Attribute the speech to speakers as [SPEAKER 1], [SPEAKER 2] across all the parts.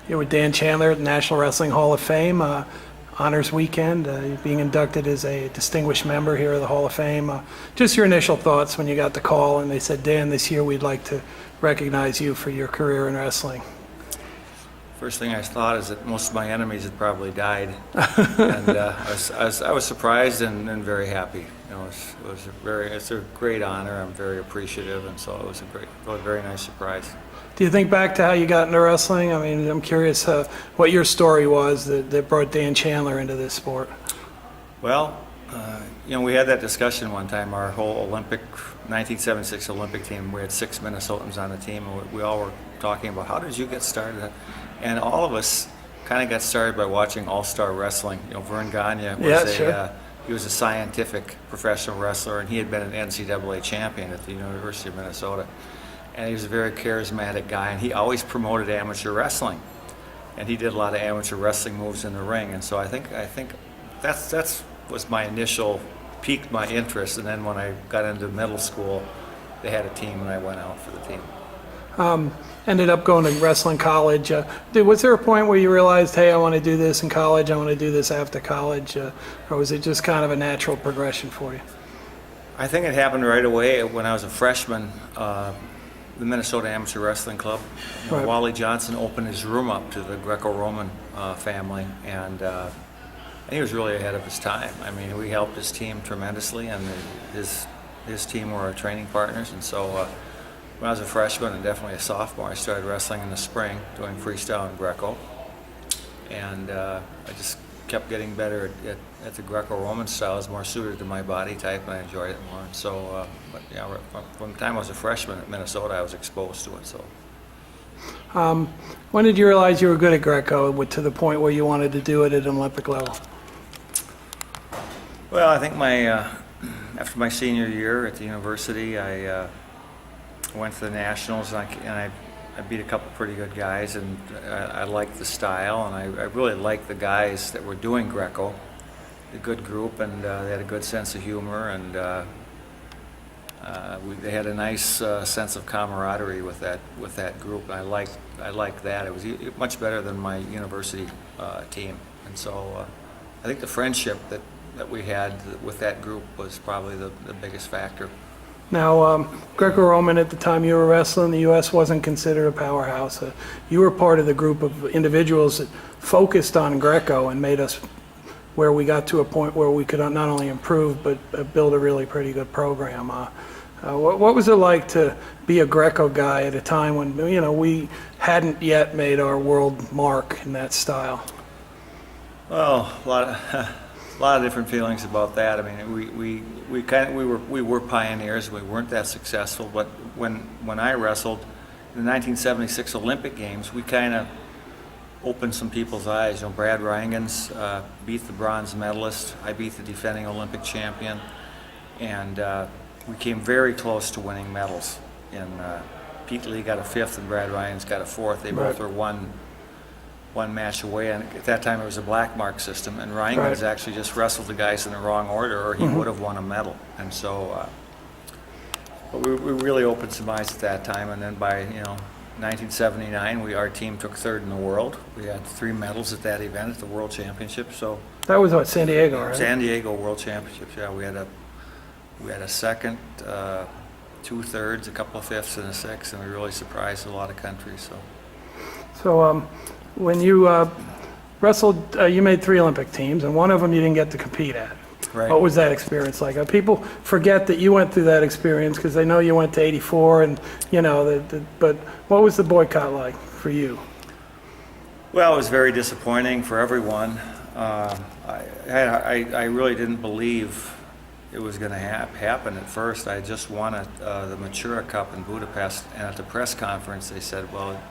[SPEAKER 1] Here with Dan Chandler at the National Wrestling Hall of Fame. Honors weekend, being inducted as a distinguished member here of the Hall of Fame. Just your initial thoughts when you got the call and they said, Dan, this year we'd like to recognize you for your career in wrestling.
[SPEAKER 2] First thing I thought is that most of my enemies had probably died, and I was surprised and very happy. You know, it's a great honor. I'm very appreciative, and so it was a very nice surprise.
[SPEAKER 1] Do you think back to how you got into wrestling? I mean, I'm curious what your story was that brought Dan Chandler into this sport.
[SPEAKER 2] Well, you know, we had that discussion one time. Our whole 1976 Olympic team, we had 6 Minnesotans on the team, and we all were talking about how did you get started. And all of us kind of got started by watching All-Star Wrestling. You know, Vern Gagne was he was a scientific professional wrestler, and he had been an NCAA champion at the University of Minnesota. And he was a very charismatic guy, and he always promoted amateur wrestling. And he did a lot of amateur wrestling moves in the ring. And so I think that's was my initial, piqued my interest. And then when I got into middle school, they had a team, and I went out for the team.
[SPEAKER 1] Ended up going to wrestling college. Was there a point where you realized, hey, I want to do this in college, I want to do this after college, or was it just kind of a natural progression for you?
[SPEAKER 2] I think it happened right away when I was a freshman. The Minnesota Amateur Wrestling Club,
[SPEAKER 1] Right.
[SPEAKER 2] Wally Johnson opened his room up to the Greco-Roman family, and he was really ahead of his time. I mean, we helped his team tremendously, and his team were our training partners, and so when I was a freshman and definitely a sophomore, I started wrestling in the spring, doing freestyle and Greco. And I just kept getting better at the Greco-Roman style. It was more suited to my body type, and I enjoyed it more. And so, but yeah, from the time I was a freshman at Minnesota, I was exposed to it. So,
[SPEAKER 1] When did you realize you were good at Greco to the point where you wanted to do it at an Olympic level?
[SPEAKER 2] well, I think after my senior year at the university, I went to the nationals, and I beat a couple pretty good guys, and I liked the style, and I really liked the guys that were doing Greco, a good group, and they had a good sense of humor, and they had a nice sense of camaraderie with that group, and I liked that. It was much better than my university team, and so I think the friendship that we had with that group was probably the biggest factor.
[SPEAKER 1] Now, Greco-Roman at the time you were wrestling, the U.S. wasn't considered a powerhouse. You were part of the group of individuals that focused on Greco and made us where we got to a point where we could not only improve but build a really pretty good program. What was it like to be a Greco guy at a time when we hadn't yet made our world mark in that style?
[SPEAKER 2] Well, a lot of different feelings about that. I mean, we were pioneers. We weren't that successful, but when I wrestled in the 1976 Olympic Games, we kind of opened some people's eyes. You know, Brad Reingens beat the bronze medalist. I beat the defending Olympic champion, and we came very close to winning medals. And Pete Lee got a 5th, and Brad Reingens got a 4th. They both were one match away, and at that time it was a black mark system, and Reingens actually just wrestled the guys in the wrong order, or he would have won a medal. And so, but we really opened some eyes at that time, and then by 1979, our team took 3rd in the world. We had 3 medals at that event at the World Championship. So
[SPEAKER 1] that was what, San Diego, right?
[SPEAKER 2] San Diego World Championships. Yeah, we had a 2nd, 2 thirds, a couple of 5ths, and a 6th, and we really surprised a lot of countries.
[SPEAKER 1] So when you wrestled, you made 3 Olympic teams, and one of them you didn't get to compete at.
[SPEAKER 2] Right.
[SPEAKER 1] What was that experience like? People forget that you went through that experience because they know you went to '84, and but what was the boycott like for you?
[SPEAKER 2] Well, it was very disappointing for everyone. I really didn't believe it was going to happen at first. I just won the Matura Cup in Budapest, and at the press conference they said, well,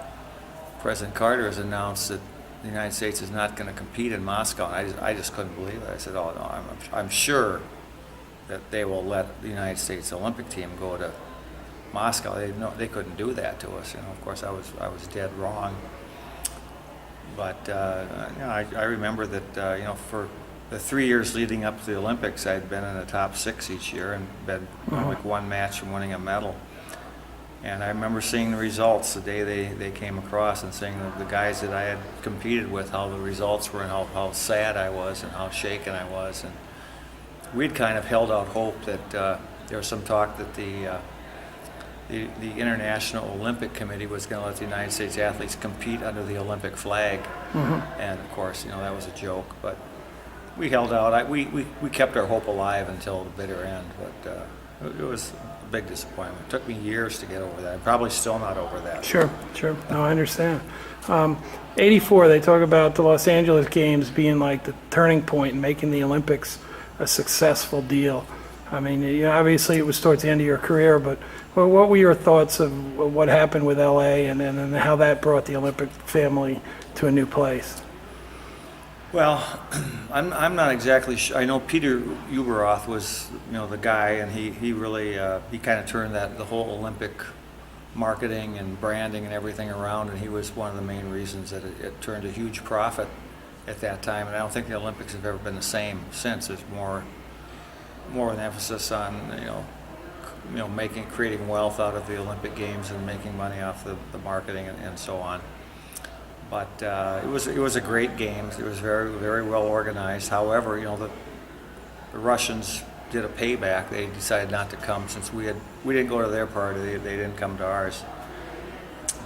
[SPEAKER 2] President Carter has announced that the United States is not going to compete in Moscow. And I just couldn't believe it. I said, oh no, I'm sure that they will let the United States Olympic team go to Moscow. They couldn't do that to us. Of course I was dead wrong. But I remember that for the 3 years leading up to the Olympics, I'd been in the top 6 each year and been like one match from winning a medal. And I remember seeing the results the day they came across and seeing the guys that I had competed with, how the results were and how sad I was and how shaken I was. And we'd kind of held out hope that there was some talk that the International Olympic Committee was going to let the United States athletes compete under the Olympic flag. And of course, that was a joke, but we held out. We kept our hope alive until the bitter end, but it was a big disappointment. It took me years to get over that. I'm probably still not over that.
[SPEAKER 1] Sure. No, I understand. 84, they talk about the Los Angeles Games being like the turning point in making the Olympics a successful deal. I mean, obviously it was towards the end of your career, but what were your thoughts of what happened with LA and how that brought the Olympic family to a new place?
[SPEAKER 2] Well, I'm not exactly sure. I know Peter Uberoth was, the guy, and he really he kind of turned the whole Olympic marketing and branding and everything around, and he was one of the main reasons that it turned a huge profit at that time. And I don't think the Olympics have ever been the same since. There's more an emphasis on creating wealth out of the Olympic Games and making money off the marketing and so on. But it was a great game. It was very, very well organized. However, the Russians did a payback. They decided not to come since we didn't go to their party. They didn't come to ours.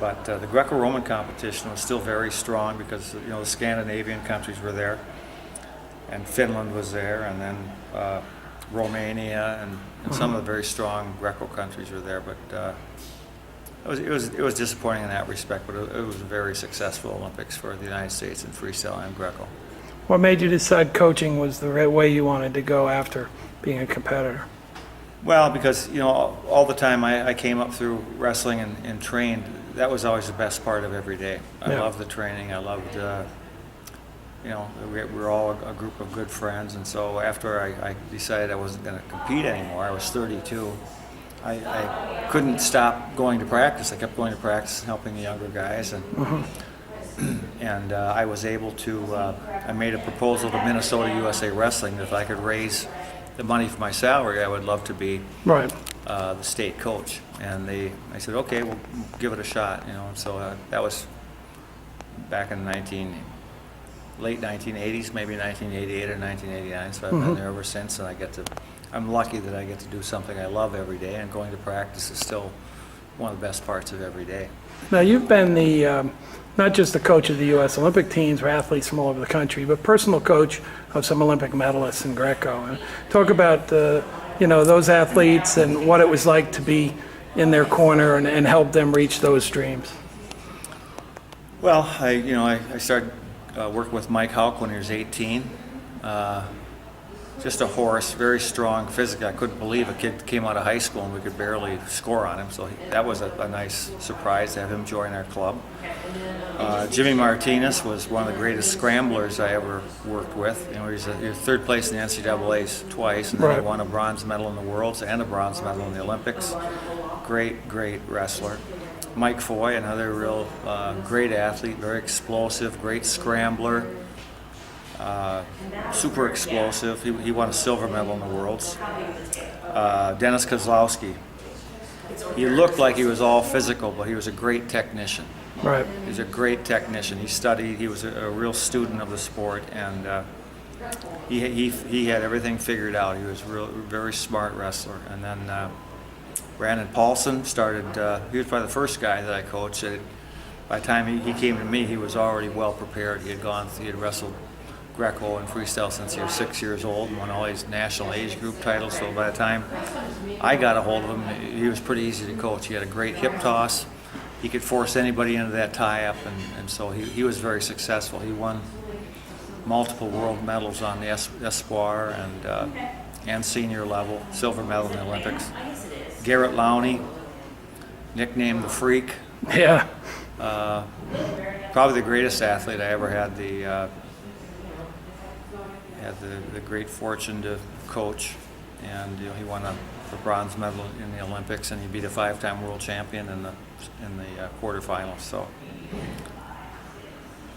[SPEAKER 2] But the Greco-Roman competition was still very strong because the Scandinavian countries were there, and Finland was there, and then Romania and some of the very strong Greco countries were there. But it was disappointing in that respect, but it was a very successful Olympics for the United States in freestyle and Greco.
[SPEAKER 1] What made you decide coaching was the right way you wanted to go after being a competitor?
[SPEAKER 2] Well, because all the time I came up through wrestling and trained, that was always the best part of every day. I loved the training. I loved, we were all a group of good friends, and so after I decided I wasn't going to compete anymore, I was 32. I couldn't stop going to practice. I kept going to practice and helping the younger guys, and I was able to. I made a proposal to Minnesota USA Wrestling that if I could raise the money for my salary, I would love to be the state coach. And I said, okay, we'll give it a shot. And so that was back in late 1980s, maybe 1988 or 1989. So I've been there ever since, and I'm lucky that I get to do something I love every day, and going to practice is still one of the best parts of every day.
[SPEAKER 1] Now, you've been not just the coach of the U.S. Olympic teams for athletes from all over the country, but personal coach of some Olympic medalists in Greco. And talk about those athletes and what it was like to be in their corner and help them reach those dreams.
[SPEAKER 2] Well, I started working with Mike Houck when he was 18. Just a horse, very strong physically. I couldn't believe a kid came out of high school and we could barely score on him. So that was a nice surprise to have him join our club. Jimmy Martinez was one of the greatest scramblers I ever worked with. He was third place in the NCAAs twice, and then he won a bronze medal in the Worlds and a bronze medal in the Olympics. Great wrestler. Mike Foy, another real great athlete, very explosive, great scrambler. Super explosive. He won a silver medal in the Worlds. Dennis Kozlowski. He looked like he was all physical, but he was a great technician.
[SPEAKER 1] Right.
[SPEAKER 2] He was a great technician. He studied. He was a real student of the sport, and he had everything figured out. He was a very smart wrestler. And then Brandon Paulsen started. He was probably the first guy that I coached. By the time he came to me, he was already well prepared. He had wrestled Greco and freestyle since he was 6 years old and won all his national age group titles. So by the time I got a hold of him, he was pretty easy to coach. He had a great hip toss. He could force anybody into that tie-up, and so he was very successful. He won multiple world medals on the espoir and senior level, silver medal in the Olympics. Garrett Lowney, nicknamed the Freak.
[SPEAKER 1] Yeah.
[SPEAKER 2] Probably the greatest athlete I ever had the great fortune to coach, and he won a bronze medal in the Olympics, and he beat a 5-time world champion in the quarterfinals. So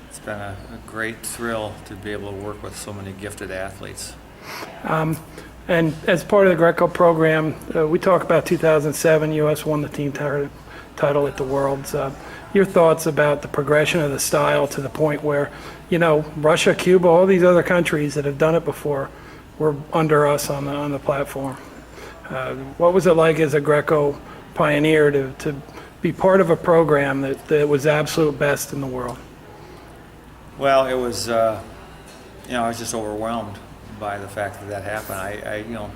[SPEAKER 2] it's been a great thrill to be able to work with so many gifted athletes.
[SPEAKER 1] And as part of the Greco program, we talk about 2007, U.S. won the team title title at the Worlds. Your thoughts about the progression of the style to the point where, you know, Russia, Cuba, all these other countries that have done it before were under us on the platform. What was it like as a Greco pioneer to be part of a program that was absolute best in the world?
[SPEAKER 2] Well, it was, you know, I was just overwhelmed by the fact that that happened. You know,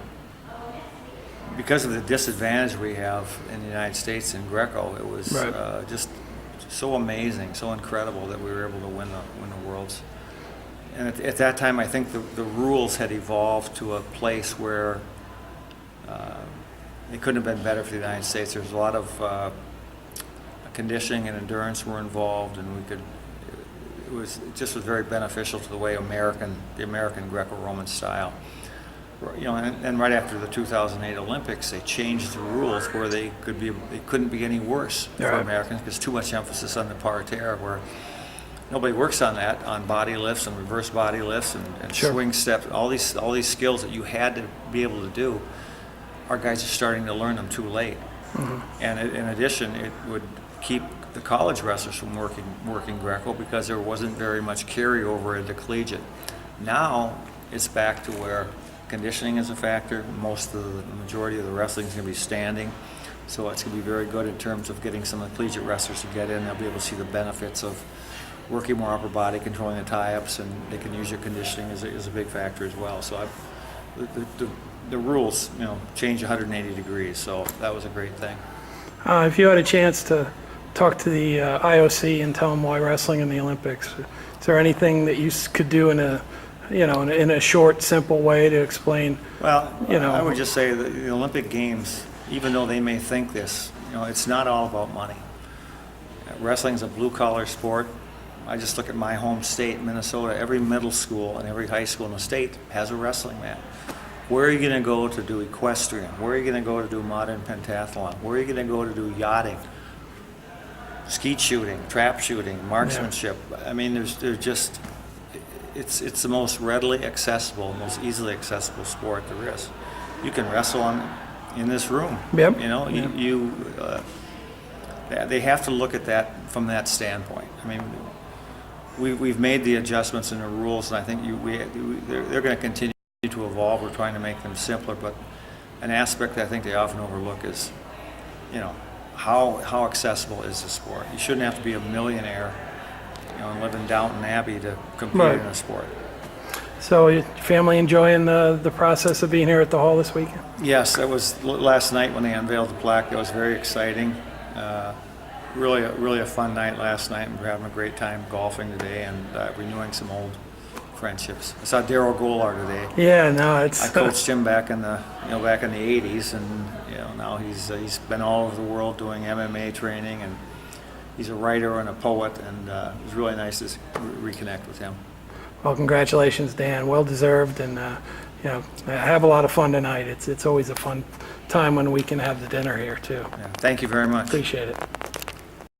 [SPEAKER 2] because of the disadvantage we have in the United States in Greco, it was
[SPEAKER 1] Right.
[SPEAKER 2] just so amazing, so incredible that we were able to win the Worlds. And at that time, I think the rules had evolved to a place where it couldn't have been better for the United States. There was a lot of conditioning and endurance were involved, and it just was very beneficial to the way the American Greco-Roman style. You know, and right after the 2008 Olympics, they changed the rules where they couldn't be any worse for
[SPEAKER 1] Right.
[SPEAKER 2] Americans because too much emphasis on the parterre, where nobody works on that, on body lifts and reverse body lifts and
[SPEAKER 1] Sure.
[SPEAKER 2] swing steps, all these skills that you had to be able to do. Our guys are starting to learn them too late.
[SPEAKER 1] Mm-hmm.
[SPEAKER 2] And in addition, it would keep the college wrestlers from working Greco because there wasn't very much carryover into collegiate. Now it's back to where conditioning is a factor. The majority of the wrestling is going to be standing, so it's going to be very good in terms of getting some of the collegiate wrestlers to get in. They'll be able to see the benefits of working more upper body, controlling the tie-ups, and they can use your conditioning as a big factor as well. So the rules, you know, change 180 degrees, so that was a great thing.
[SPEAKER 1] If you had a chance to talk to the IOC and tell them why wrestling in the Olympics, is there anything that you could do in a short, simple way to explain?
[SPEAKER 2] Well,
[SPEAKER 1] You know.
[SPEAKER 2] I would just say that the Olympic Games, even though they may think this, you know, it's not all about money. Wrestling's a blue-collar sport. I just look at my home state, Minnesota. Every middle school and every high school in the state has a wrestling mat. Where are you going to go to do equestrian? Where are you going to go to do modern pentathlon? Where are you going to go to do yachting, skeet shooting, trap shooting, marksmanship? I mean, there's just, it's the most readily accessible, most easily accessible sport there is. You can wrestle in this room.
[SPEAKER 1] Yep.
[SPEAKER 2] You know,
[SPEAKER 1] Yep.
[SPEAKER 2] they have to look at that from that standpoint. I mean, we've made the adjustments in the rules, and I think they're going to continue to evolve. We're trying to make them simpler, but an aspect that I think they often overlook is, you know, how accessible is the sport. You shouldn't have to be a millionaire, you know, and live in Downton Abbey to compete
[SPEAKER 1] Right.
[SPEAKER 2] in a sport.
[SPEAKER 1] So your family enjoying the process of being here at the Hall this weekend?
[SPEAKER 2] Yes, that was last night when they unveiled the plaque. That was very exciting. Really a fun night last night, and we're having a great time golfing today and renewing some old friendships. I saw Daryl Golar today.
[SPEAKER 1] Yeah, no, it's
[SPEAKER 2] I coached him back in the 80s, and you know, now he's been all over the world doing MMA training, and he's a writer and a poet, and it was really nice to reconnect with him.
[SPEAKER 1] well, congratulations, Dan. Well deserved, and you know, have a lot of fun tonight. It's always a fun time when we can have the dinner here too.
[SPEAKER 2] Yeah, thank you very much.
[SPEAKER 1] Appreciate it.